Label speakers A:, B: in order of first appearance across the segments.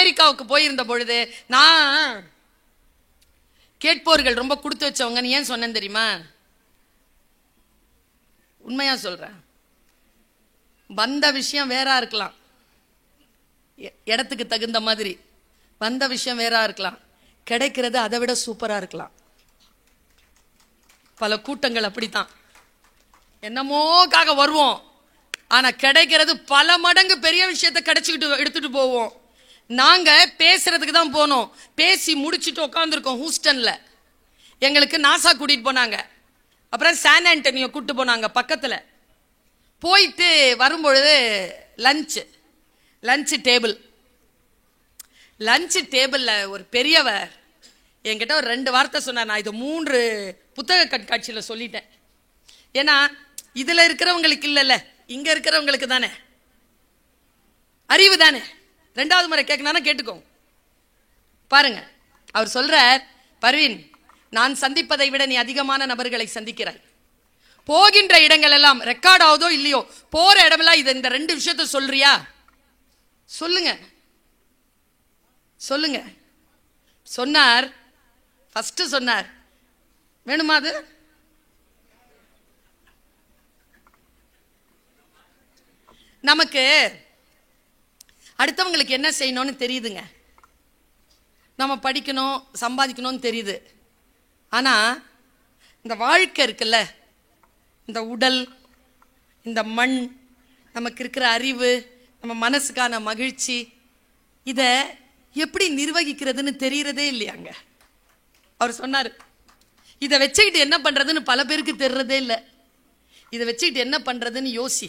A: அமெரிக்காவுக்கு போயிருந்த பொழுது நான் கேட்போர்கள் ரொம்ப கொடுத்து வச்சவங்க ஏன் சொன்னேன் தெரியுமா? உண்மையா சொல்றேன். வந்த விஷயம் வேற இருக்கலாம், இடத்துக்கு தகுந்த மாதிரி வந்த விஷயம் வேற இருக்கலாம், கிடைக்கிறது அதை விட சூப்பரா இருக்கலாம். பல கூட்டங்கள் அப்படித்தான், என்னமோக்காக வருவோம், ஆனா கிடைக்கிறது பல மடங்கு பெரிய விஷயத்தை கிடைச்சிக்கிட்டு எடுத்துட்டு போவோம். நாங்க பேசுறதுக்கு தான் போனோம், பேசி முடிச்சுட்டு உட்காந்துருக்கோம் ஹூஸ்டன்ல. எங்களுக்கு நாசா கூட்டிட்டு போனாங்க, அப்புறம் சான் ஆண்டனியோ கூட்டிட்டு போனாங்க பக்கத்துல. போயிட்டு வரும்பொழுது லஞ்ச் டேபிள்ல ஒரு பெரியவர் என்கிட்ட ஒரு 2 வார்த்தை சொன்னார். நான் இது 3 புத்தக கண்காட்சியில சொல்லிட்டேன். ஏன்னா இதுல இருக்கிறவங்களுக்கு இல்லைல்ல, இங்க இருக்கிறவங்களுக்கு தானே அறிவு தானே. 2வது முறை கேட்கணும் கேட்டுக்கோ பாருங்க. அவர் சொல்றார், பர்வீன், நான் சந்திப்பதை விட நீ அதிகமான நபர்களை சந்திக்கிறாய். போகின்ற இடங்கள் எல்லாம் ரெக்கார்ட் ஆகுதோ இல்லையோ, போற இடமெல்லாம் இது இந்த 2 விஷயத்த சொல்றியா? சொல்லுங்க. சொன்னார். ஃபர்ஸ்ட் சொன்னார், வேணுமா அது? நமக்கு அடுத்தவங்களுக்கு என்ன செய்யணும்னு தெரியுதுங்க. நம்ம படிக்கணும், சம்பாதிக்கணும்னு தெரியுது. ஆனா இந்த வாழ்க்கை இருக்குல்ல, இந்த உடல், இந்த மண், நமக்கு இருக்கிற அறிவு, நம்ம மனசுக்கான மகிழ்ச்சி, இத எப்படி நிர்வகிக்கிறதுன்னு தெரியறதே இல்லையாங்க. அவர் சொன்னார், இதை வச்சுக்கிட்டு என்ன பண்றதுன்னு பல பேருக்கு தெரியறதே இல்லை. இதை வச்சுக்கிட்டு என்ன பண்றதுன்னு யோசி.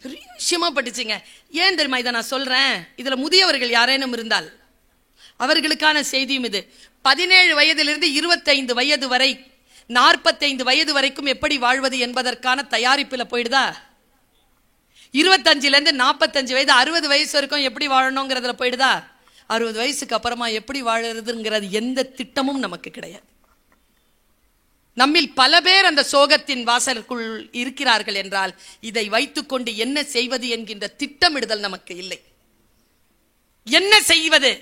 A: பெரிய விஷயமா பட்டுச்சுங்க. ஏன் தெரியுமா இதை நான் சொல்றேன்? இதுல முதியவர்கள் யாரேனும் இருந்தால் அவர்களுக்கான செய்தியும் இது. 17 வயதிலிருந்து 25 வயது வரை, 45 வயது வரைக்கும் எப்படி வாழ்வது என்பதற்கான தயாரிப்பில் போயிடுதா? 25ல இருந்து 45 வயது, 60 வயசு வரைக்கும் எப்படி வாழணுங்கிறதுல போயிடுதா? 60 வயசுக்கு அப்புறமா எப்படி வாழறதுங்கிறது எந்த திட்டமும் நமக்கு கிடையாது. நம்மில் பல பேர் அந்த சோகத்தின் வாசலுக்குள் இருக்கிறார்கள் என்றால் இதை வைத்துக்கொண்டு என்ன செய்வது என்கின்ற திட்டமிடுதல் நமக்கு இல்லை. என்ன செய்வது?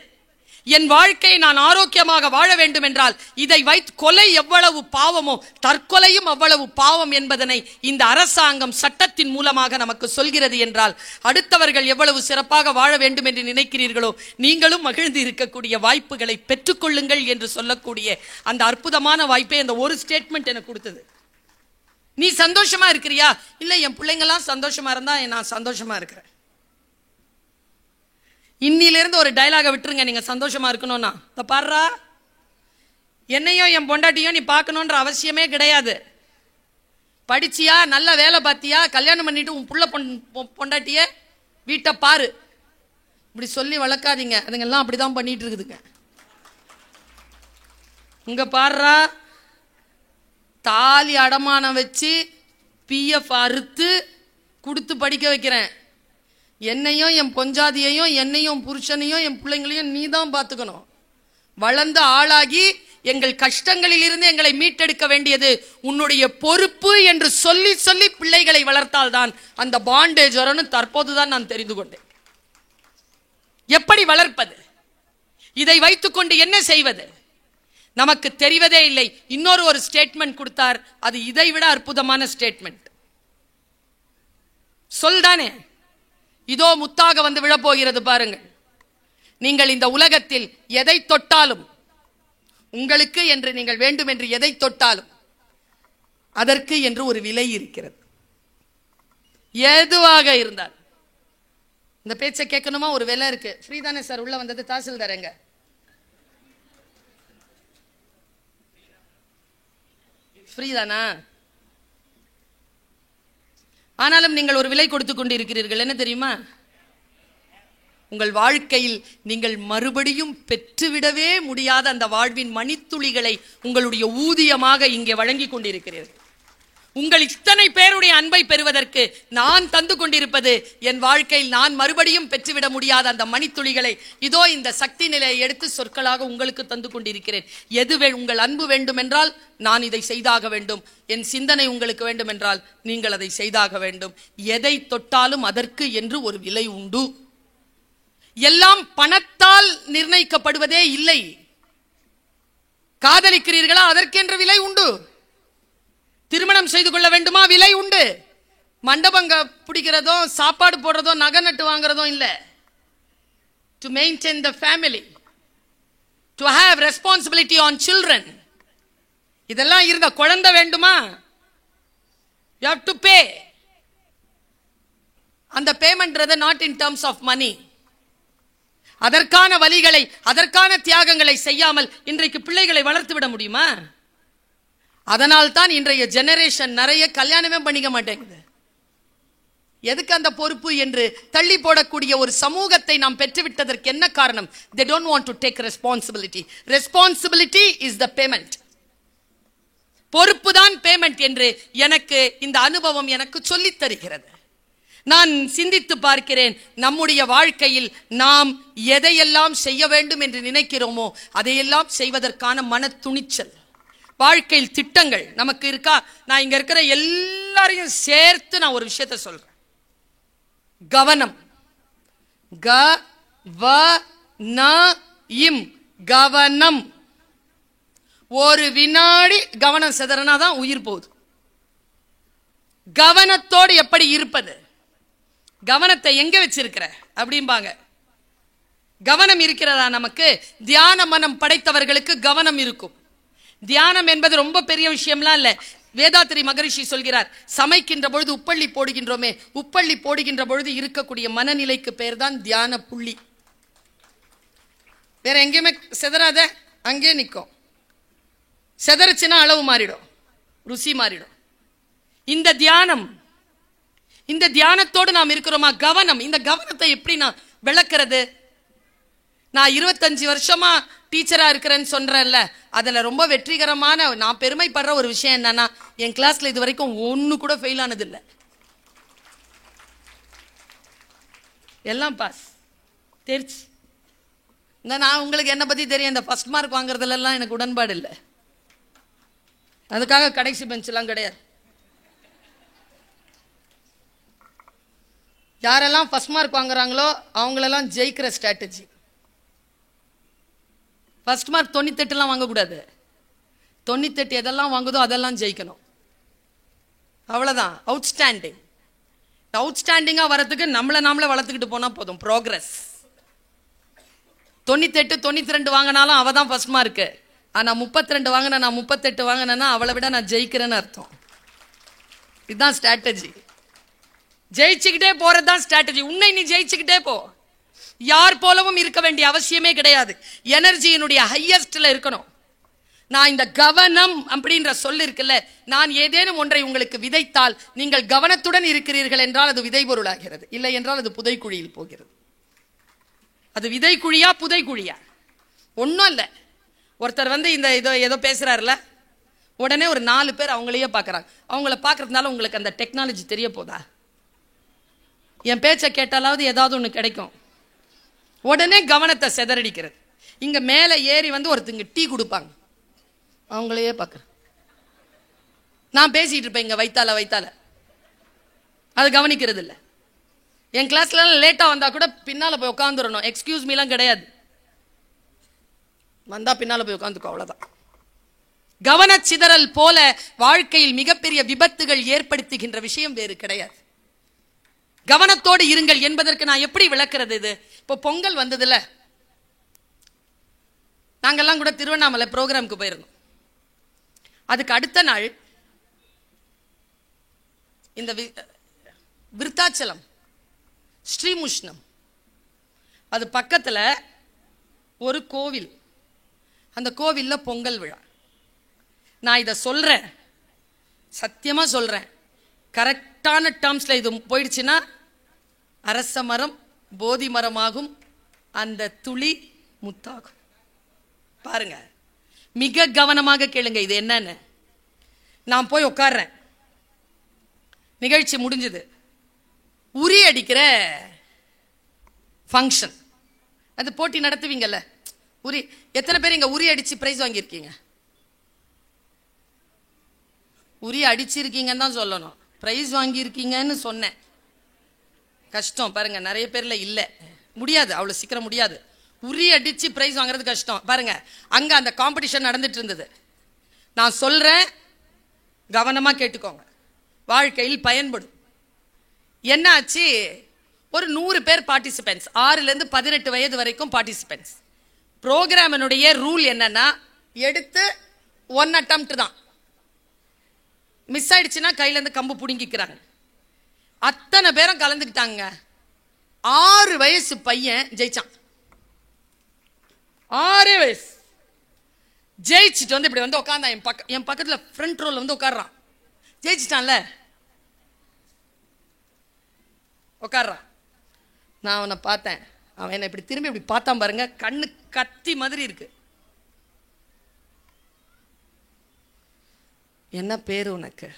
A: என் வாழ்க்கையை நான் ஆரோக்கியமாக வாழ வேண்டும் என்றால் இதை வைத்து கொலை எவ்வளவு பாவமோ தற்கொலையும் அவ்வளவு பாவம் என்பதனை இந்த அரசாங்கம் சட்டத்தின் மூலமாக நமக்கு சொல்கிறது என்றால் அடுத்தவர்கள் எவ்வளவு சிறப்பாக வாழ வேண்டும் என்று நினைக்கிறீர்களோ நீங்களும் மகிழ்ந்து இருக்கக்கூடிய வாய்ப்புகளை பெற்றுக்கொள்ளுங்கள் என்று சொல்லக்கூடிய அந்த அற்புதமான வாய்ப்பை அந்த ஒரு ஸ்டேட்மெண்ட் எனக்கு கொடுத்தது. நீ சந்தோஷமா இருக்கிறியா? இல்லை, என் பிள்ளைங்கெல்லாம் சந்தோஷமா இருந்தா நான் சந்தோஷமா இருக்கிறேன். இன்னிலிருந்து ஒரு டயலாக விட்டுருங்க, நீங்க சந்தோஷமா இருக்கணும்னா. பாடுறா, என்னையும் என் பொண்டாட்டியும் நீ பார்க்கணுன்ற அவசியமே கிடையாது. படிச்சியா, நல்ல வேலை பார்த்தியா, கல்யாணம் பண்ணிட்டு உன் புள்ள பொண்டாட்டிய வீட்டை பாரு, இப்படி சொல்லி வளர்க்காதீங்க. அதுங்கெல்லாம் அப்படிதான் பண்ணிட்டு இருக்குதுங்க. இங்க பாடுறா, தாலி அடமானம் வச்சு பிஎஃப் அறுத்து கொடுத்து படிக்க வைக்கிறேன். என்னையும் என் பொஞ்சாதியையும் என்னையும் புருஷனையும் என் பிள்ளைங்களையும் நீ தான் பார்த்துக்கணும். வளர்ந்து ஆளாகி எங்கள் கஷ்டங்களில் இருந்து எங்களை மீட்டெடுக்க வேண்டியது உன்னுடைய பொறுப்பு என்று சொல்லி சொல்லி பிள்ளைகளை வளர்த்தால் தான் அந்த பாண்டேஜ் வரும்னு தற்போதுதான் நான் தெரிந்து கொண்டேன். எப்படி வளர்ப்பது? இதை வைத்துக்கொண்டு என்ன செய்வது? நமக்கு தெரிவதே இல்லை. இன்னொரு ஒரு ஸ்டேட்மெண்ட் கொடுத்தார், அது இதை விட அற்புதமான ஸ்டேட்மெண்ட். சொல்தானே, இதோ முத்தாக வந்து விழப்போகிறது பாருங்கள். நீங்கள் இந்த உலகத்தில் எதை தொட்டாலும், உங்களுக்கு என்று நீங்கள் வேண்டும் என்று எதை தொட்டாலும் அதற்கு என்று ஒரு விலை இருக்கிறது. எதுவாக இருந்தால். இந்த பேச்சை கேட்கணுமா? ஒரு விலை இருக்கு. ஃப்ரீ தானே சார்? உள்ள வந்தது தாசில்தார் எங்க? ஃப்ரீ தானா? ஆனாலும் நீங்கள் ஒரு விலை கொடுத்து கொண்டு இருக்கிறீர்கள். என்ன தெரியுமா? உங்கள் வாழ்க்கையில் நீங்கள் மறுபடியும் பெற்றுவிடவே முடியாத அந்த வாழ்வின் மணித்துளிகளை உங்களுடைய ஊதியமாக இங்கே வழங்கி கொண்டிருக்கிறீர்கள். உங்கள் இத்தனை பேருடைய அன்பை பெறுவதற்கு நான் தந்து கொண்டிருப்பது என் வாழ்க்கையில் நான் மறுபடியும் பெற்றுவிட முடியாத அந்த மணித்துளிகளை இதோ இந்த சக்தி நிலையை எடுத்து சொற்களாக உங்களுக்கு தந்து கொண்டிருக்கிறேன். எது உங்கள் அன்பு வேண்டும் என்றால் நான் இதை செய்தாக வேண்டும். என் சிந்தனை உங்களுக்கு வேண்டும் என்றால் நீங்கள் அதை செய்தாக வேண்டும். எதை தொட்டாலும் அதற்கு என்று ஒரு விலை உண்டு. எல்லாம் பணத்தால் நிர்ணயிக்கப்படுவதே இல்லை. காதலிக்கிறீர்களா, அதற்கென்ற விலை உண்டு. திருமணம் செய்து கொள்ள வேண்டுமா, விலை உண்டு. மண்டபங்க பிடிக்கிறதோ, சாப்பாடு போடுறதோ, நகை நட்டு வாங்குறதோ இல்ல. To maintain the family, to have responsibility on children, இதெல்லாம் இருந்த குழந்தை வேண்டுமா, you have to pay. அந்த payment not in terms of money. அதற்கான வழிகளை, அதற்கான தியாகங்களை செய்யாமல் இன்றைக்கு பிள்ளைகளை வளர்த்து விட முடியுமா? அதனால் தான் இன்றைய ஜெனரேஷன் நிறைய கல்யாணமே பண்ணிக்க மாட்டேங்குது. எதுக்கு அந்த பொறுப்பு என்று தள்ளி போடக்கூடிய ஒரு சமூகத்தை நாம் பெற்றுவிட்டதற்கு என்ன காரணம்? They don't want to take responsibility. Responsibility is the payment. பொறுப்பு தான் பேமெண்ட் என்று எனக்கு இந்த அனுபவம் எனக்கு சொல்லித் தருகிறது. நான் சிந்தித்து பார்க்கிறேன், நம்முடைய வாழ்க்கையில் நாம் எதையெல்லாம் செய்ய வேண்டும் என்று நினைக்கிறோமோ அதையெல்லாம் செய்வதற்கான மன துணிச்சல், வாழ்க்கையில் திட்டங்கள் நமக்கு இருக்கா? நான் இங்க இருக்கிற எல்லாரையும் சேர்த்து நான் ஒரு விஷயத்தை சொல்றேன். கவனம், கவனம். ஒரு வினாடி கவனம் சிதறனாதான் உயிர் போகுது. கவனத்தோடு எப்படி இருப்பது? கவனத்தை எங்க வச்சிருக்கிற அப்படிம்பாங்க. கவனம் இருக்கிறதா நமக்கு? தியான மனம் படைத்தவர்களுக்கு கவனம் இருக்கும். தியானம் என்பது ரொம்ப பெரிய விஷயம்லாம் இல்ல. வேதாத்திரி மகரிஷி சொல்கிறார், சமைக்கின்ற பொழுது உப்பள்ளி போடுகின்றோமே, உப்பள்ளி போடுகின்ற பொழுது இருக்கக்கூடிய மனநிலைக்கு பெயர் தான் தியான புள்ளி. வேற எங்கேயுமே சிதறாத, அங்கே நிற்கும். சிதறச்சுன்னா அளவு மாறிடும், ருசி மாறிடும். இந்த தியானம், இந்த தியானத்தோடு நாம் இருக்கிறோமா? கவனம். இந்த கவனத்தை எப்படி நான் விளக்குறது? நான் 25 வருஷமா டீச்சரா இருக்கிறேன்னு சொல்றேன்ல, அதுல ரொம்ப வெற்றிகரமான நான் பெருமைப்படுற ஒரு விஷயம் என்னன்னா, என் கிளாஸ்ல இது வரைக்கும் ஒன்னு கூட ஃபெயில் ஆனது இல்லை. எல்லாம் பாஸ், தேர்ச்சி. நான் உங்களுக்கு என்ன பத்தி தெரியும், இந்த ஃபர்ஸ்ட் மார்க் வாங்குறதுல எல்லாம் எனக்கு உடன்பாடு இல்லை. அதுக்காக கடைசி பெஞ்ச் எல்லாம் கிடையாது. யாரெல்லாம் ஃபர்ஸ்ட் மார்க் வாங்குறாங்களோ அவங்களெல்லாம் ஜெயிக்கிற ஸ்ட்ராட்டஜி. ஃபர்ஸ்ட் மார்க் 98 வாங்கக்கூடாது. 98 எதெல்லாம் வாங்குதோ அதெல்லாம் ஜெயிக்கணும். அவ்வளவுதான். அவுட்ஸ்டாண்டிங். அவுட்ஸ்டாண்டிங்கா வரதுக்கு நாமளே வளர்த்துக்கிட்டு போனா போதும். ப்ரோக்ரஸ். 98 92 வாங்கினாலும் அவ தான் ஃபர்ஸ்ட் மார்க்கு. ஆனா 32 வாங்கினா, நான் 38 வாங்கினேன்னா அவளை விட நான் ஜெயிக்கிறேன்னு அர்த்தம். இதுதான் ஸ்ட்ராட்டஜி. ஜெயிச்சுக்கிட்டே போறதுதான் ஸ்ட்ராட்டஜி. உன்னை நீ ஜெயிச்சுக்கிட்டே போ. யார் போலவும் இருக்க வேண்டிய அவசியமே கிடையாது. எனர்ஜியினுடைய ஹையஸ்ட்ல இருக்கணும். நான் இந்த கவனம் அப்படின்ற சொல் இருக்குல்ல, நான் ஏதேனும் ஒன்றை உங்களுக்கு விதைத்தால் நீங்கள் கவனத்துடன் இருக்கிறீர்கள் என்றால் அது விதை பொருளாகிறது. இல்லை என்றால் அது புதைக்குழியில் போகிறது. அது விதைக்குழியா புதைக்குழியா ஒன்னும் இல்லை. ஒருத்தர் இந்த ஏதோ பேசுறாருல, உடனே ஒரு 4 பேர் அவங்களையே பார்க்கறாங்க. அவங்கள பார்க்கறதுனால உங்களுக்கு அந்த டெக்னாலஜி தெரிய போதா? என் பேச்சை கேட்டாலாவது ஏதாவது ஒன்று கிடைக்கும். உடனே கவனத்தை சிதறடிக்கிறது. இங்க மேல ஏறி ஒருத்தங்க டீ கொடுப்பாங்க, அவங்களையே பார்க்கறேன். நான் பேசிட்டு இருப்பேன் இங்க வைத்தால, அது கவனிக்கிறது இல்லை. என் கிளாஸ்ல லேட்டா வந்தா கூட பின்னால போய் உட்காந்துடணும். எக்ஸ்கியூஸ் மீலாம் கிடையாது. வந்தா பின்னால போய் உட்காந்துக்கோ, அவ்வளவுதான். கவனச்சிதறல் போல வாழ்க்கையில் மிகப்பெரிய விபத்துகள் ஏற்படுத்துகின்ற விஷயம் வேறு கிடையாது. கவனத்தோடு இருங்கள் என்பதற்கு நான் எப்படி விளக்குறது? இது இப்போ பொங்கல் வந்ததுல, நாங்கெல்லாம் கூட திருவண்ணாமலை ப்ரோக்ராமுக்கு போயிருந்தோம். அதுக்கு அடுத்த நாள் இந்த விருத்தாச்சலம் ஸ்ரீமுஷ்ணம், அது பக்கத்துல ஒரு கோவில். அந்த கோவில்ல பொங்கல் விழா. நான் இதை சொல்றேன், சத்தியமா சொல்றேன், கரெக்டான டேர்ம்ஸ்ல இது போயிடுச்சுன்னா அரச மரம் போதி மரமாகும், அந்த துளி முத்தாகும். பாருங்க, மிக கவனமாக கேளுங்க இது என்னன்னு. நான் போய் உட்கார்றேன், நிகழ்ச்சி முடிஞ்சது. உரி அடிக்கிற ஃபங்க்ஷன், அது போட்டி நடத்துவீங்கல்ல, உரி. எத்தனை பேர் இங்க உரி அடிச்சு பிரைஸ் வாங்கியிருக்கீங்க? உரி அடிச்சிருக்கீங்கன்னு தான் சொல்லணும், பிரைஸ் வாங்கியிருக்கீங்கன்னு சொன்னேன். கஷ்டம் பாருங்க, நிறைய பேர்ல இல்லை. முடியாது, அவ்வளவு சீக்கிரம் முடியாது. உரி அடிச்சு பிரைஸ் வாங்குறது கஷ்டம். பாருங்க, அங்க அந்த காம்படிஷன் நடந்துட்டு இருந்தது. நான் சொல்றேன், கவனமா கேட்டுக்கோங்க, வாழ்க்கையில் பயன்படும். என்ன ஆச்சு, ஒரு 100 பேர் பார்ட்டிசிபென்ட்ஸ், 6லேருந்து 18 வயது வரைக்கும் பார்ட்டிசிபென்ட்ஸ். ப்ரோக்ராமினுடைய ரூல் என்னன்னா, எடுத்து 1 அட்டெம்ப்ட் தான், மிஸ் ஆயிடுச்சுன்னா கையில இருந்து கம்பு புடுங்கிக்கிறாங்க. அத்தனை பேரும் கலந்துக்கிட்டாங்க. 6 வயசு பையன் ஜெயிச்சான். 6 வயசு ஜெயிச்சுட்டு வந்து இப்படி வந்து உட்கார்ந்தான். என் பக்கத்துல ஃப்ரண்ட் ரோல வந்து உட்கார்றான். ஜெயிச்சிட்டான்ல, உட்கார்றான். நான் அவனை பார்த்தேன். அவன் என்ன இப்படி திரும்பி இப்படி பார்த்தான் பாருங்க, கண்ணு கத்தி மாதிரி இருக்கு. என்ன பேரு உனக்கு?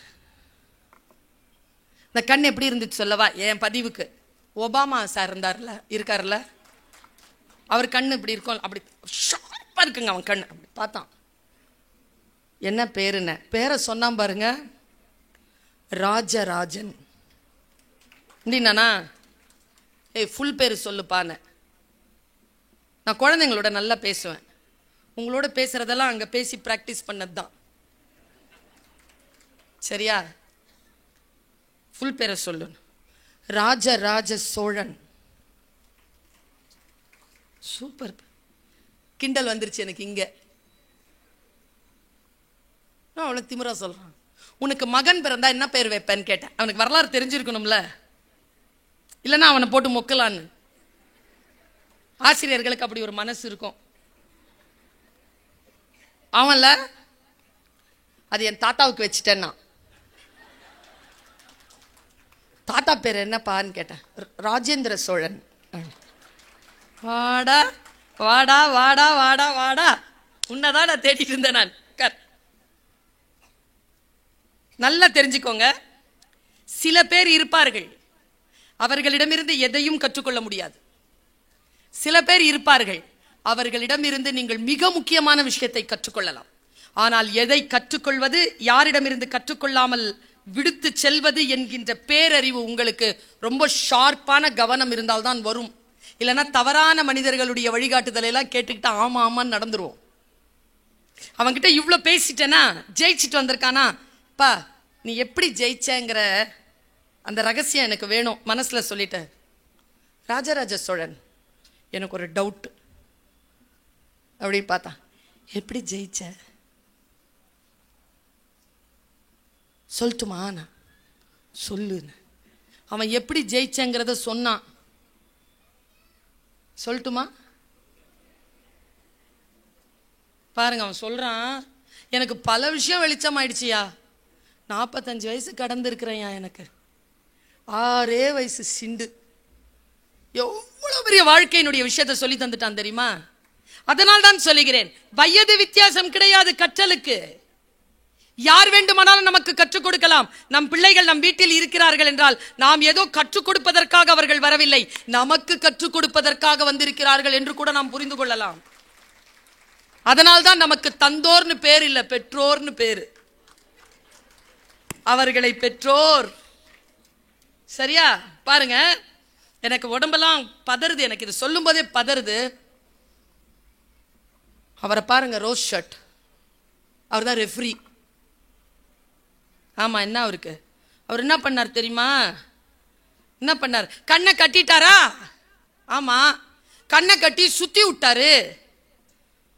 A: இந்த கண் எப்படி இருந்துச்சு சொல்லவா? என் பதிவுக்கு ஒபாமா சார் இருக்காருல்ல, அவர் கண்ணு இப்படி இருக்கும், அப்படி ஷார்ப்பா இருக்குங்க அவன் கண்ணு. அப்படி பார்த்தான். என்ன பேருன்னு பேரை சொன்னான் பாருங்க, ராஜராஜன். அப்படின்னா, ஃபுல் பேரு சொல்லுப்பான்னு. நான் குழந்தைங்களோட நல்லா பேசுவேன். உங்களோட பேசுறதெல்லாம் அங்க பேசி பிராக்டிஸ் பண்ணது தான். சரியா? ஃபுல் பேரை சொல்லு. ராஜராஜ சோழன். சூப்பர். கிண்டல் வந்துருச்சு எனக்கு இங்க. நான் அவ்வளவு திமிரா சொல்றான். உனக்கு மகன் பிறந்தா என்ன பேர் வைப்பேன்னு கேட்டேன். அவனுக்கு வரலாறு தெரிஞ்சிருக்கணும்ல, இல்லைன்னா அவனை போட்டு மொக்கலான்னு. ஆசிரியர்களுக்கு அப்படி ஒரு மனசு இருக்கும். அவன்ல அது என் தாத்தாவுக்கு வச்சுட்டேன்னா, தாத்தா பேர் என்னப்பான்னு கேட்டேன். ராஜேந்திர சோழன். வாடா வாடா வாடா வாடா வாடா, உன்னதான் நான் தேடிட்டு இருந்தேன் நான். நல்லா தெரிஞ்சுக்கோங்க, சில பேர் இருப்பார்கள், அவர்களிடமிருந்து எதையும் கற்றுக்கொள்ள முடியாது. சில பேர் இருப்பார்கள், அவர்களிடமிருந்து நீங்கள் மிக முக்கியமான விஷயத்தை கற்றுக்கொள்ளலாம். ஆனால் எதை கற்றுக்கொள்வது, யாரிடமிருந்து கற்றுக்கொள்ளாமல் விடுத்து செல்வது என்கின்ற பேரறிவு உங்களுக்கு ரொம்ப ஷார்ப்பான கவனம் இருந்தால்தான் வரும். இல்லைன்னா தவறான மனிதர்களுடைய வழிகாட்டுதலை எல்லாம் கேட்டுக்கிட்டு ஆமா ஆமான்னு நடந்துருவோம். அவன்கிட்ட இவ்வளவு பேசிட்டேனா, ஜெயிச்சுட்டு வந்திருக்கானா, பா நீ எப்படி ஜெயிச்சங்கிற அந்த ரகசியம் எனக்கு வேணும் மனசுல சொல்லிட்ட. ராஜராஜ சோழன், எனக்கு ஒரு டவுட் அப்படி பார்த்தா, எப்படி ஜெயிச்ச சொல்லட்டுமா? சொல்லுன்னு அவன் எப்படி ஜெயிச்சங்கிறத சொன்னான். சொல்லட்டுமா? பாருங்க, அவன் சொல்றான், எனக்கு பல விஷயம் வெளிச்சம் ஆயிடுச்சியா. 45 வயசு கடந்து இருக்கிறேன், எனக்கு 6 வயசு சிண்டு. எவ்வளவு பெரிய வாழ்க்கையினுடைய விஷயத்தை சொல்லி தந்துட்டான் தெரியுமா? அதனால் தான் சொல்லுகிறேன், வயது வித்தியாசம் கிடையாது கற்றலுக்கு. யார் வேண்டுமானாலும் நமக்கு கற்றுக் கொடுக்கலாம். நம் பிள்ளைகள் நம் வீட்டில் இருக்கிறார்கள் என்றால் நாம் ஏதோ கற்றுக் கொடுப்பதற்காக அவர்கள் வரவில்லை, நமக்கு கற்றுக் கொடுப்பதற்காக வந்திருக்கிறார்கள் என்று கூட நாம் புரிந்து கொள்ளலாம். அதனால்தான் நமக்கு தந்தோர்னு பேர் இல்ல, பெற்றோர்னு பேரு. அவர்களை பெற்றோர். சரியா? பாருங்க, எனக்கு உடம்பெல்லாம் பதறுது, எனக்கு இது சொல்லும் போதே பதறுது. அவரை பாருங்க, ரோஸ் ஷர்ட், அவர் தான் ரெஃப்ரி. ஆமா, என்ன அவருக்கு, அவர் என்ன பண்ணார் தெரியுமா? என்ன பண்ணார்? கண்ணை கட்டிட்டாரா? ஆமா, கண்ணை கட்டி சுத்தி விட்டாரு.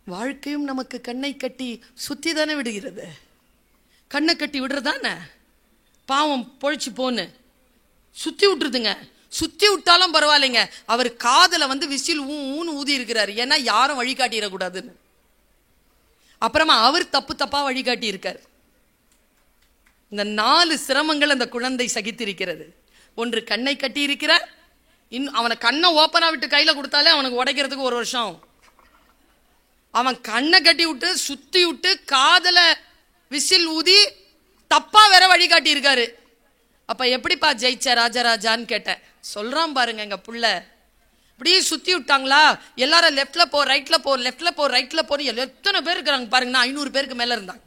A: வாழ்க்கையும் நமக்கு கண்ணை கட்டி சுத்தி தானே விடுகிறது. கண்ணை கட்டி விடுறதானே, பாவம் பொழைச்சு போன்னு சுத்தி விட்டுருதுங்க. சுத்தி விட்டாலும் பரவாயில்லைங்க, அவர் காதல வந்து விசில் ஊன்னு ஊதி இருக்கிறாரு. ஏன்னா யாரும் வழிகாட்டிடக்கூடாதுன்னு. அப்புறமா அவர் தப்பு தப்பா வழிகாட்டி இருக்கார். இந்த 4 சிரமங்கள் அந்த குழந்தை சகித்திருக்கிறது. ஒன்று, கண்ணை கட்டி இருக்கிறார். இன்னும் அவனை கண்ணை ஓப்பனா விட்டு கையில கொடுத்தாலே அவனுக்கு உடைக்கிறதுக்கு 1 வருஷம் ஆகும். அவன் கண்ணை கட்டி விட்டு சுத்தி விட்டு காதல விசில் ஊதி தப்பா வேற வழிகாட்டி இருக்காரு. அப்ப எப்படிப்பா ஜெயிச்ச ராஜராஜான்னு கேட்டேன். சொல்றான் பாருங்க, எங்க புள்ள இப்படியே சுத்தி விட்டாங்களா, எல்லாரும் லெப்ட்ல போ ரைட்ல போ லெப்ட்ல போ ரைட்ல போ. எத்தனை பேர் இருக்கிறாங்க பாருங்க, 500 பேருக்கு மேல இருந்தாங்க.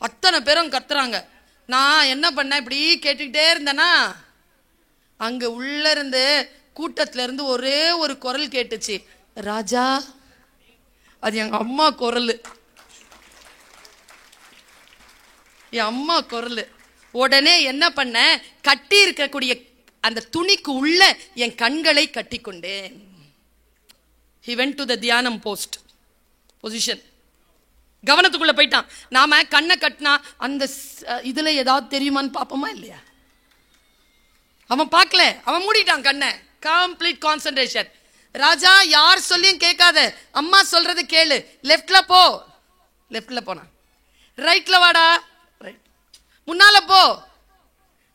A: அத்தனை பேரும் கத்துறாங்க. நான் என்ன பண்ணேன், இப்படி கேட்டுக்கிட்டே இருந்தேன்னா, அங்க உள்ள இருந்து கூட்டத்துல இருந்து ஒரே ஒரு குரல் கேட்டுச்சு, ராஜா. அது எங்க அம்மா குரல், என் அம்மா குரல். உடனே என்ன பண்ண, கட்டி இருக்கக்கூடிய அந்த துணிக்கு உள்ள என் கண்களை கட்டி கொண்டேன். He went to the தியானம் போஸ்ட் பொசிஷன். கவனத்துக்குள்ள போயிட்டான். நாம கண்ணை கட்டினா அந்த இதுல ஏதாவது தெரியுமான்னு பாப்போமா இல்லையா? அவன் பார்க்கல, அவன் மூடிட்டான் கண்ணை. Complete concentration. ராஜா, யார் சொல்லியும் கேட்காத, அம்மா சொல்றது கேளு. லெஃப்ட்ல போ. லெஃப்ட்ல போனா. ரைட்ல வாடா. ரைட். முன்னால போ.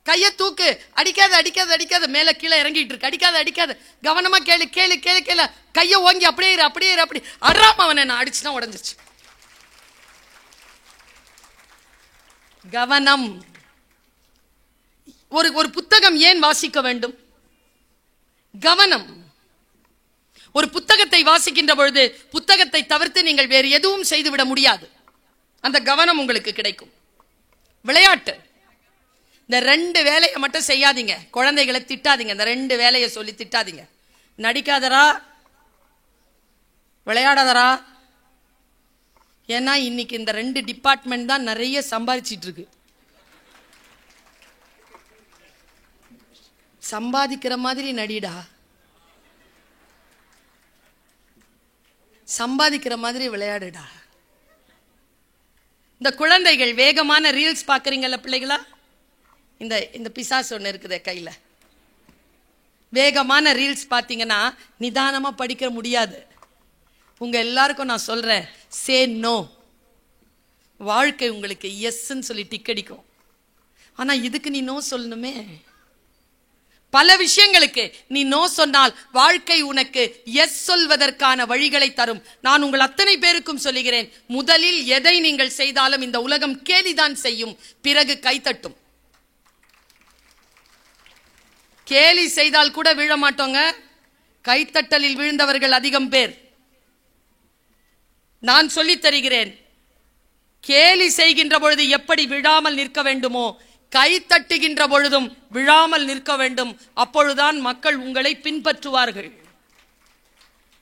A: கைய தூக்கு. அடிக்காத அடிக்காத அடிக்காத. மேல கீழே இறங்கிட்டு இருக்கு. அடிக்காத அடிக்காத. கவனமா கேளு கேளு கேளு கேளு. கைய ஓங்கி அப்படியே இரு அப்படியே இரு. அப்படி அறாம அவனை நான் அடிச்சுனா உடஞ்சிருச்சு. கவனம். ஒரு புத்தகம் ஏன் வாசிக்க வேண்டும்? கவனம். ஒரு புத்தகத்தை வாசிக்கின்ற பொழுது புத்தகத்தை தவிர்த்து நீங்கள் வேறு எதுவும் செய்துவிட முடியாது. அந்த கவனம் உங்களுக்கு கிடைக்கும். விளையாட்டு. இந்த 2 வேலையை மட்டும் செய்யாதீங்க. குழந்தைகளை திட்டாதீங்க. இந்த 2 வேலையை சொல்லி திட்டாதீங்க. நடிக்காதரா, விளையாடாதரா. ஏன்னா இன்னைக்கு இந்த 2 டிபார்ட்மெண்ட் தான் நிறைய சம்பாதிச்சிட்டு இருக்கு. சம்பாதிக்கிற மாதிரி நடிடா, சம்பாதிக்கிற மாதிரி விளையாடுடா. இந்த குழந்தைகள் வேகமான ரீல்ஸ் பாக்குறீங்கல்ல பிள்ளைகளா? இந்த பிசாசு ஒன்று இருக்குது கையில. வேகமான ரீல்ஸ் பார்த்தீங்கன்னா நிதானமா படிக்க முடியாது. உங்க எல்லாருக்கும் நான் சொல்றேன், சே நோ. வாழ்க்கை உங்களுக்கு எஸ்ன்னு சொல்லி டிக் அடிக்கும். ஆனா இதுக்கு நீ நோ சொல்லணுமே. பல விஷயங்களுக்கு நீ நோ சொன்னால் வாழ்க்கை உனக்கு எஸ் சொல்வதற்கான வழிகளை தரும். நான் உங்கள் அத்தனை பேருக்கும் சொல்லுகிறேன், முதலில் எதை நீங்கள் செய்தாலும் இந்த உலகம் கேலிதான் செய்யும், பிறகு கைத்தட்டும். கேலி செய்தால் கூட விழ மாட்டோங்க. கைத்தட்டலில் விழுந்தவர்கள் அதிகம் பேர். நான் சொல்லித் தருகிறேன், கேலி செய்கின்ற பொழுது எப்படி விழாமல் நிற்க வேண்டுமோ, கை தட்டுகின்ற பொழுதும் விழாமல் நிற்க வேண்டும். அப்பொழுதுதான் மக்கள் உங்களை பின்பற்றுவார்கள்.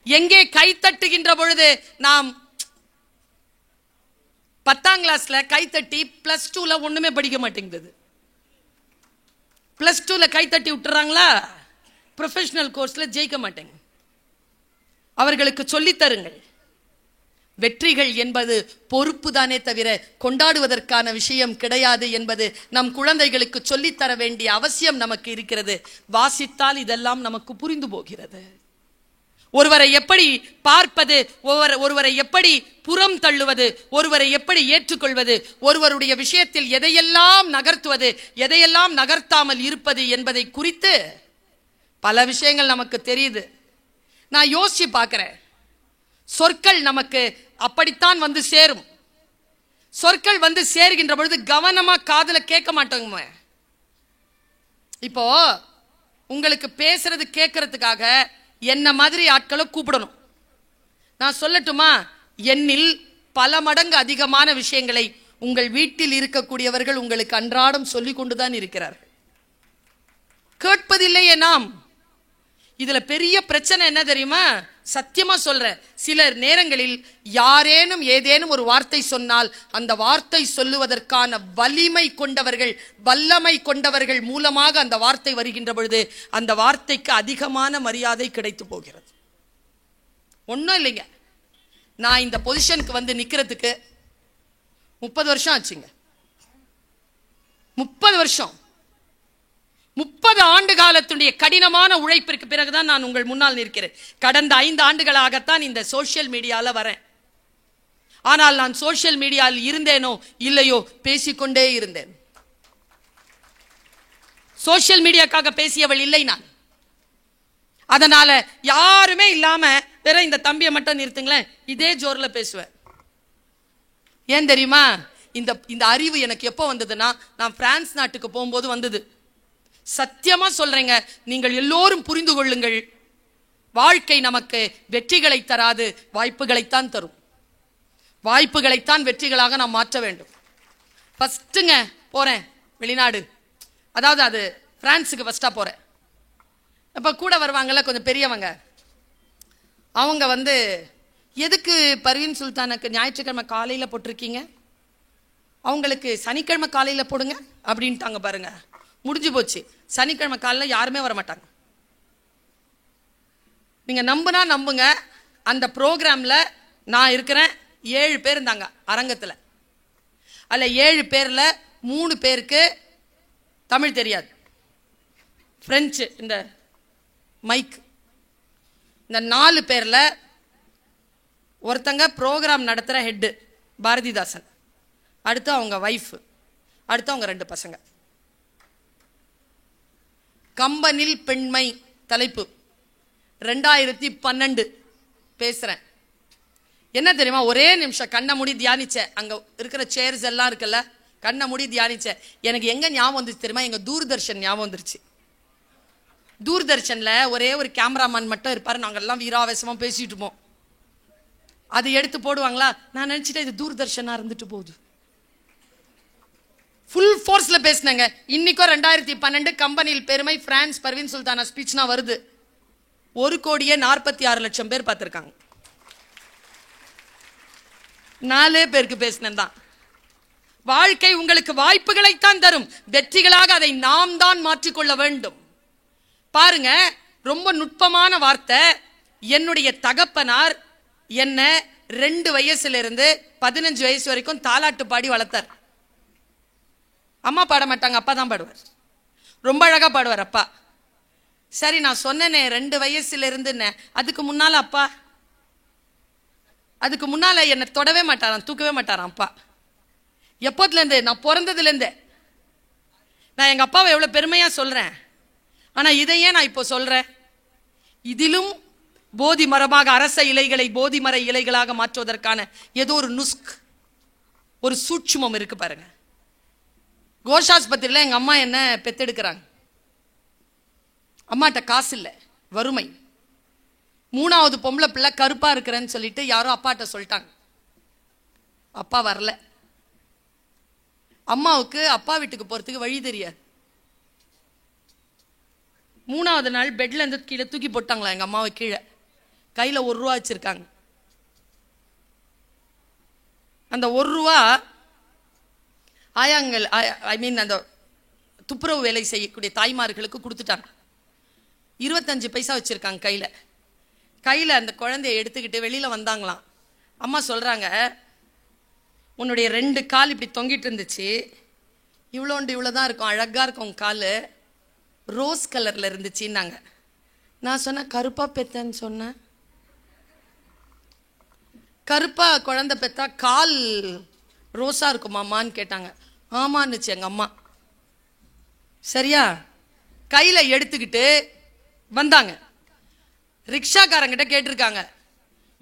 A: எங்கே கை தட்டுகின்ற பொழுது, நாம் 10ஆம் கிளாஸ்ல கை தட்டி +2ல ஒண்ணுமே படிக்க மாட்டேங்குது. +2ல கை தட்டி விட்டுறாங்களா, ப்ரொஃபஷனல் கோர்ஸ்ல ஜெயிக்க மாட்டேங்க. அவர்களுக்கு சொல்லித் தருங்கள். வெற்றிகள் என்பது பொறுப்பு தானே தவிர கொண்டாடுவதற்கான விஷயம் கிடையாது என்பது நம் குழந்தைகளுக்கு சொல்லித்தர வேண்டிய அவசியம் நமக்கு இருக்கிறது. வாசித்தால் இதெல்லாம் நமக்கு புரிந்து போகிறது. ஒருவரை எப்படி பார்ப்பது, ஒருவரை எப்படி புறம் தள்ளுவது, ஒருவரை எப்படி ஏற்றுக்கொள்வது, ஒருவருடைய விஷயத்தில் எதையெல்லாம் நகர்த்துவது, எதையெல்லாம் நகர்த்தாமல் இருப்பது என்பதை குறித்து பல விஷயங்கள் நமக்கு தெரியுது. நான் யோசிச்சு பார்க்கிறேன், சொற்கள் நமக்கு அப்படித்தான் வந்து சேரும். சொற்கள் வந்து சேருகின்ற பொழுது கவனமா காதுல கேட்க மாட்டோங்க. இப்போ உங்களுக்கு பேசுறது கேட்கறதுக்காக என்ன மாதிரி ஆட்களை கூப்பிடணும். நான் சொல்லட்டுமா, என்னில் பல மடங்கு அதிகமான விஷயங்களை உங்கள் வீட்டில் இருக்கக்கூடியவர்கள் உங்களுக்கு அன்றாடம் சொல்லிக் கொண்டுதான் இருக்கிறார்கள். கேட்பதில்லையே நாம். இதுல பெரிய பிரச்சனை என்ன தெரியுமா? சத்தியமா சொல்றேன், சில நேரங்களில் யாரேனும் ஏதேனும் ஒரு வார்த்தை சொன்னால் அந்த வார்த்தை சொல்லுவதற்கான வலிமை கொண்டவர்கள், வல்லமை கொண்டவர்கள் மூலமாக அந்த வார்த்தை வருகின்ற பொழுது அந்த வார்த்தைக்கு அதிகமான மரியாதை கிடைத்து போகிறது. ஒன்றும் இல்லைங்க, நான் இந்த பொசிஷனுக்கு வந்து நிக்கிறதுக்கு 30 வருஷம் ஆச்சுங்க. 30 வருஷம், 30 ஆண்டு காலத்துடைய கடினமான உழைப்பிற்கு பிறகுதான் நான் உங்கள் முன்னால் நிற்கிறேன். கடந்த 5 ஆண்டுகளாகத்தான் இந்த சோசியல் மீடியால வரேன். ஆனால் நான் சோசியல் மீடியாவில் இருந்தேனோ இல்லையோ பேசிக்கொண்டே இருந்தேன். சோசியல் மீடியாக்காக பேசியவள் இல்லை நான். அதனால யாருமே இல்லாம வேற இந்த தம்பியை மட்டும் நிறுத்துங்களேன், இதே ஜோர்ல பேசுவேன். ஏன் தெரியுமா? இந்த அறிவு எனக்கு எப்போ வந்ததுன்னா, நான் பிரான்ஸ் நாட்டுக்கு போகும்போது வந்தது. சத்தியமா சொல்றேங்க, நீங்கள் எல்லோரும் புரிந்து கொள்ளுங்கள், வாழ்க்கை நமக்கு வெற்றிகளை தராது, வாய்ப்புகளைத்தான் தரும். வாய்ப்புகளைத்தான் வெற்றிகளாக நாம் மாற்ற வேண்டும். ஃபர்ஸ்ட்டுங்க போறேன் வெளிநாடு, அதாவது அது பிரான்ஸுக்கு ஃபர்ஸ்டா போறேன். அப்ப கூட வருவாங்கல்ல கொஞ்சம் பெரியவங்க, அவங்க வந்து எதுக்கு பர்வீன் சுல்தானுக்கு ஞாயிற்றுக்கிழமை காலையில போட்டிருக்கீங்க, அவங்களுக்கு சனிக்கிழமை காலையில போடுங்க அப்படின்ட்டாங்க பாருங்க. முடிஞ்சு போச்சு. சனிக்கிழமை காலையில யாருமே வரமாட்டாங்க. நீங்க நம்புனா நம்புங்க, அந்த ப்ரோக்ராம்ல நான் இருக்கிறேன். 7 பேர் இருந்தாங்க அரங்கத்துல. அல்ல 7 பேர்ல 3 பேருக்கு தமிழ் தெரியாது, பிரெஞ்சு இந்த மைக். இந்த 4 பேர்ல ஒருத்தங்க ப்ரோக்ராம் நடத்துற ஹெட் பாரதிதாசன், அடுத்து அவங்க வைஃப், அடுத்து அவங்க 2 பசங்க. கம்பனில் பெண்மை தலைப்பு 2012 பேசுறேன். என்ன தெரியுமா, ஒரே நிமிஷம் கண்ணை மூடி தியானிச்சேன். அங்க இருக்கிற சேர்ஸ் எல்லாம் இருக்குல்ல, கண்ணை மூடி தியானிச்சேன். எனக்கு எங்க ஞாபகம் வந்துச்சு தெரியுமா, எங்க தூர்தர்ஷன் ஞாபகம் வந்துருச்சு. தூர்தர்ஷன்ல ஒரே ஒரு கேமராமேன் மட்டும் இருப்பாரு, நாங்க எல்லாம் வீராவேசமா பேசிட்டு இருப்போம். அது எடுத்து போடுவாங்களா, நான் நினைச்சிட்டேன் இது தூர்தர்ஷனா இருந்துட்டு போகுது. ஃபுல் ஃபோர்ஸ்ல பேசினாங்க. இன்னைக்கும் 2012 கம்பெனியில் பெருமை பிரான்ஸ் பர்வீன் சுல்தானா ஸ்பீச்னா வருது. 1,46,00,000 பேர் பார்த்திருக்காங்க. 4 பேருக்கு பேசினேன் தான். வாழ்க்கை உங்களுக்கு வாய்ப்புகளைத்தான் தரும், வெற்றிகளாக அதை நாம் தான் மாற்றிக்கொள்ள வேண்டும். பாருங்க, ரொம்ப நுட்பமான வார்த்தை. என்னுடைய தகப்பனார் என்ன 2 வயசுல இருந்து 15 வயசு வரைக்கும் தாலாட்டு பாடி வளர்த்தார். அம்மா பாட மாட்டாங்க, அப்பா தான் பாடுவார். ரொம்ப அழகா பாடுவார் அப்பா. சரி, நான் சொன்னேனே 2 வயசுல இருந்து. அதுக்கு முன்னால அப்பா, அதுக்கு முன்னால என்னை தொடவே மாட்டாராம், தூக்கவே மாட்டாராம் அப்பா. எப்போதுல இருந்து, நான் பிறந்ததுல இருந்து. நான் எங்க அப்பாவை எவ்வளவு பெருமையா சொல்றேன். ஆனா இதையே நான் இப்போ சொல்றேன். இதிலும் போதி மரமாக அரச இலைகளை போதி மர இலைகளாக மாற்றுவதற்கான ஏதோ ஒரு நுஸ்க், ஒரு சூட்சுமம் இருக்கு பாருங்க. கோஷாஸ்பத்திரியில எங்க அம்மா என்ன பெத்தெடுக்கிறாங்க. அம்மாட்ட காசு இல்லை, வறுமை. 3வது பொம்பளை பிள்ளை கருப்பா இருக்கிறேன்னு சொல்லிட்டு யாரோ அப்பாட்ட சொல்லிட்டாங்க. அப்பா வரல. அம்மாவுக்கு அப்பா வீட்டுக்கு போறதுக்கு வழி தெரியாது. 3வது நாள் பெட்ல இருந்து கீழே தூக்கி போட்டாங்களா எங்க அம்மாவை. கீழே கையில 1 ரூபா வச்சிருக்காங்க. அந்த 1 ரூபா ஆயாங்கள், ஐ மீன் அந்த துப்புரவு வேலை செய்யக்கூடிய தாய்மார்களுக்கு கொடுத்துட்டாங்க. 25 பைசா வச்சிருக்காங்க கையில. கையில அந்த குழந்தைய எடுத்துக்கிட்டு வெளியில வந்தாங்களாம். அம்மா சொல்றாங்க, உன்னுடைய 2 கால் இப்படி தொங்கிட்டு இருந்துச்சு, இவ்வளோண்டு இவ்வளோதான் இருக்கும், அழகா இருக்கும் உன் காலு, ரோஸ் கலர்ல இருந்துச்சுன்னாங்க. நான் சொன்ன கருப்பா பெத்தன்னு சொன்னேன். கருப்பா குழந்தை பெத்தா கால் ரோஸா இருக்குமாமான்னு கேட்டாங்க. ஆமான்னுச்சு எங்க அம்மா. சரியா, கையில எடுத்துக்கிட்டு வந்தாங்க. ரிக்ஷாக்காரங்கிட்ட கேட்டிருக்காங்க,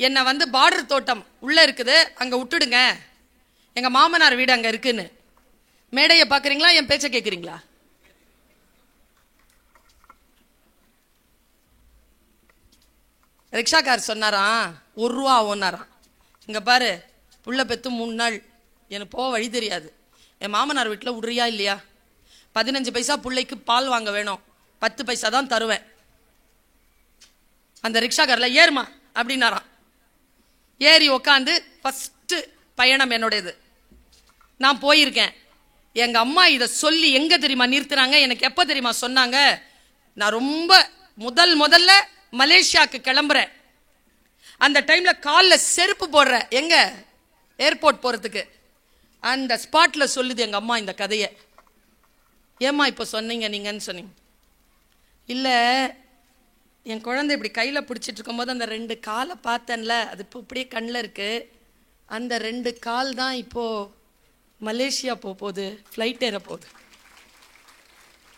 A: என்ன வந்து பார்டர் தோட்டம் உள்ள இருக்குது, அங்க விட்டுடுங்க, எங்க மாமனார் வீடு அங்க இருக்குன்னு. மேடையை பாக்குறீங்களா, என் பேச்ச கேட்குறீங்களா? ரிக்ஷாக்கார் சொன்னாராம், 1 ரூபா ஆகும்னாராம். இங்க பாரு, புள்ள பெத்து 3 நாள், எனக்கு போக வழி தெரியாது, என் மாமனார் வீட்டில் விடுறியா இல்லையா? 15 பைசா பிள்ளைக்கு பால் வாங்க வேணும், 10 பைசா தான் தருவேன். அந்த ரிக்ஷாக்காரில் ஏறுமா அப்படின்னாராம். ஏறி உக்காந்து ஃபர்ஸ்ட் பயணம் என்னுடையது. நான் போயிருக்கேன். எங்க அம்மா இதை சொல்லி எங்க தெரியுமா நிறுத்துறாங்க, எனக்கு எப்ப தெரியுமா சொன்னாங்க, நான் ரொம்ப முதல்ல மலேசியாவுக்கு கிளம்புறேன். அந்த டைம்ல காலில் செருப்பு போடுற, எங்க ஏர்போர்ட் போறதுக்கு, அந்த ஸ்பாட்ல சொல்லுது எங்க அம்மா இந்த கதையை. ஏமா இப்போ சொன்னீங்க நீங்கன்னு சொன்னீங்க. இல்லை, என் குழந்தை இப்படி கையில் பிடிச்சிட்டு இருக்கும்போது அந்த 2 காலை பார்த்தேன்ல, அது இப்போ இப்படியே கண்ணில் இருக்கு, அந்த 2 கால் தான் இப்போ மலேசியா போகுது, ஃப்ளைட் ஏற போகுது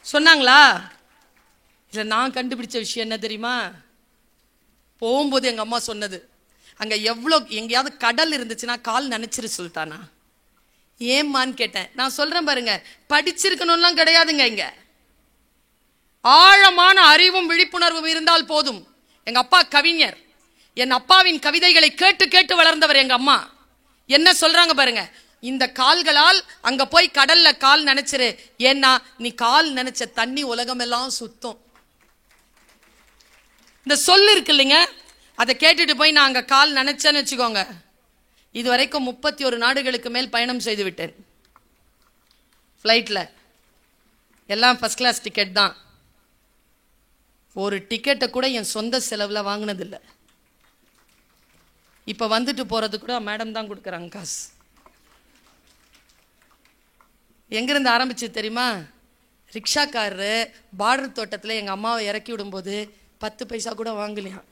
A: சொன்னாங்களா? இல்லை, நான் கண்டுபிடிச்ச விஷயம் என்ன தெரியுமா, போகும்போது எங்க அம்மா சொன்னது, அங்க எங்கேயாவது கடல் இருந்துச்சுன்னா கால் நினைச்சிரு சுல்தானா. ஏம்மான்னு கேட்டேன். நான் சொல்றேன் பாருங்க, படிச்சிருக்கணும்லாம் கிடையாதுங்க. இங்க ஆழமான அறிவும் விழிப்புணர்வும் இருந்தால் போதும். எங்க அப்பா கவிஞர், என் அப்பாவின் கவிதைகளை கேட்டு கேட்டு வளர்ந்தவர் எங்க அம்மா. என்ன சொல்றாங்க பாருங்க, இந்த கால்களால் அங்க போய் கடல்ல கால் நினைச்சிரு, ஏன்னா நீ கால் நினைச்ச தண்ணி உலகம் எல்லாம் சுத்தம். இந்த சொல் இருக்கு இல்லைங்க, அதை கேட்டுட்டு போய் நான் அங்கே கால் நினைச்சேன்னு வச்சுக்கோங்க, இது வரைக்கும் 31 நாடுகளுக்கு மேல் பயணம் செய்து விட்டேன். ஃப்ளைட்டில் எல்லாம் ஃபர்ஸ்ட் கிளாஸ் டிக்கெட் தான். ஒரு டிக்கெட்டை கூட என் சொந்த செலவில் வாங்கினதில்லை. இப்போ வந்துட்டு போகிறது கூட மேடம் தான் கொடுக்குறாங்க காசு. எங்கேருந்து ஆரம்பிச்சு தெரியுமா? ரிக்ஷாக்காரரு பார்டர் தோட்டத்தில் எங்கள் அம்மாவை இறக்கி விடும்போது 10 பைசா கூட வாங்கலையாம்.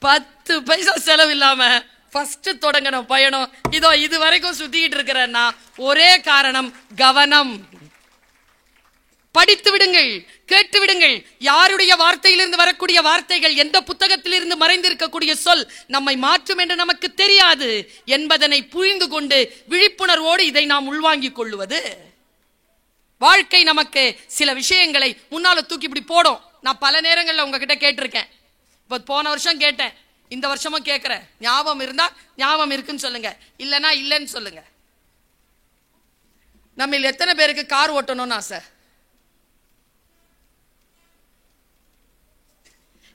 A: $10 பைசா செலவு இல்லாம ஃபர்ஸ்ட் தொடங்கின பயணம் இதோ இது வரைக்கும் சுத்திக்கிட்டு இருக்கிறேன்னா ஒரே காரணம், கவனம். படித்து விடுங்கள், கேட்டு விடுங்கள். யாருடைய வார்த்தையிலிருந்து வரக்கூடிய வார்த்தைகள், எந்த புத்தகத்திலிருந்து மறைந்திருக்கக்கூடிய சொல் நம்மை மாற்றும் என்று நமக்கு தெரியாது என்பதனை புரிந்து கொண்டு விழிப்புணர்வோடு இதை நாம் உள்வாங்கிக் கொள்ளுவது. வாழ்க்கை நமக்கு சில விஷயங்களை முன்னால தூக்கி இப்படி போடும். நான் பல நேரங்களில் உங்ககிட்ட கேட்டிருக்கேன். இப்போ போன வருஷம் கேட்டேன், இந்த வருஷமும் கேட்கிறேன். ஞாபகம் இருந்தா ஞாபகம் இருக்குன்னு சொல்லுங்க, இல்லைன்னா இல்லைன்னு சொல்லுங்க. நம்ம எத்தனை பேருக்கு கார் ஓட்டணும்னு ஆசை?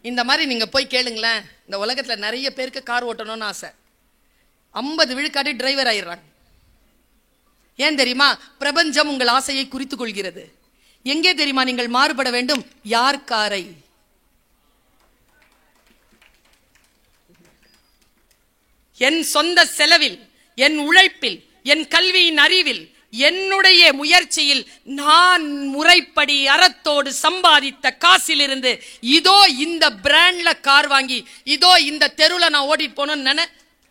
A: இந்த மாதிரி நீங்க போய் கேளுங்களேன், இந்த உலகத்துல நிறைய பேருக்கு கார் ஓட்டணும்னு ஆசை. 50 விழுக்காடு டிரைவர் ஆயிடுறாங்க. ஏன் தெரியுமா? பிரபஞ்சம் உங்கள் ஆசையை குறித்துக் கொள்கிறது. எங்கே தெரியுமா நீங்கள் மாறுபட வேண்டும்? யார் காரை? என் சொந்த செலவில், என் உழைப்பில், என் கல்வியின் அறிவில், என்னுடைய முயற்சியில் நான் முறைப்படி அறத்தோடு சம்பாதித்த காசிலிருந்து இதோ இந்த பிராண்ட்ல கார் வாங்கி இதோ இந்த தெருவில் நான் ஓடிட்டு போனோன்னு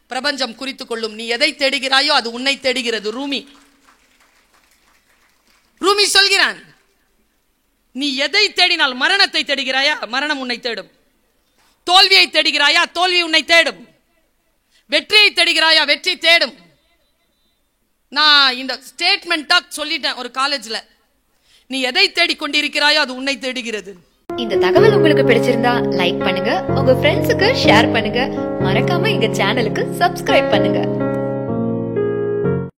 A: பிரபஞ்சம் குறித்துக் கொள்ளும். நீ எதை தேடுகிறாயோ அது உன்னை தேடுகிறது. ரூமி சொல்கிறான், நீ எதை தேடினால், மரணத்தை தேடுகிறாயா, மரணம் உன்னை தேடும். தோல்வியை தேடுகிறாயா, தோல்வி உன்னை தேடும். வெற்றியை தேடுகிறாயா, வெற்றி தேடும். நான் இந்த ஸ்டேட்மெண்டா சொல்லிட்டேன் ஒரு காலேஜ்ல, நீ எதை தேடிக்கொண்டிருக்கிறாயோ அது உன்னை தேடுகிறது.
B: இந்த தகவல் உங்களுக்கு பிடிச்சிருந்தா லைக் பண்ணுங்க, உங்க ஃப்ரெண்ட்ஸுக்கு ஷேர் பண்ணுங்க, மறக்காம எங்க சேனலுக்கு சப்ஸ்கிரைப் பண்ணுங்க.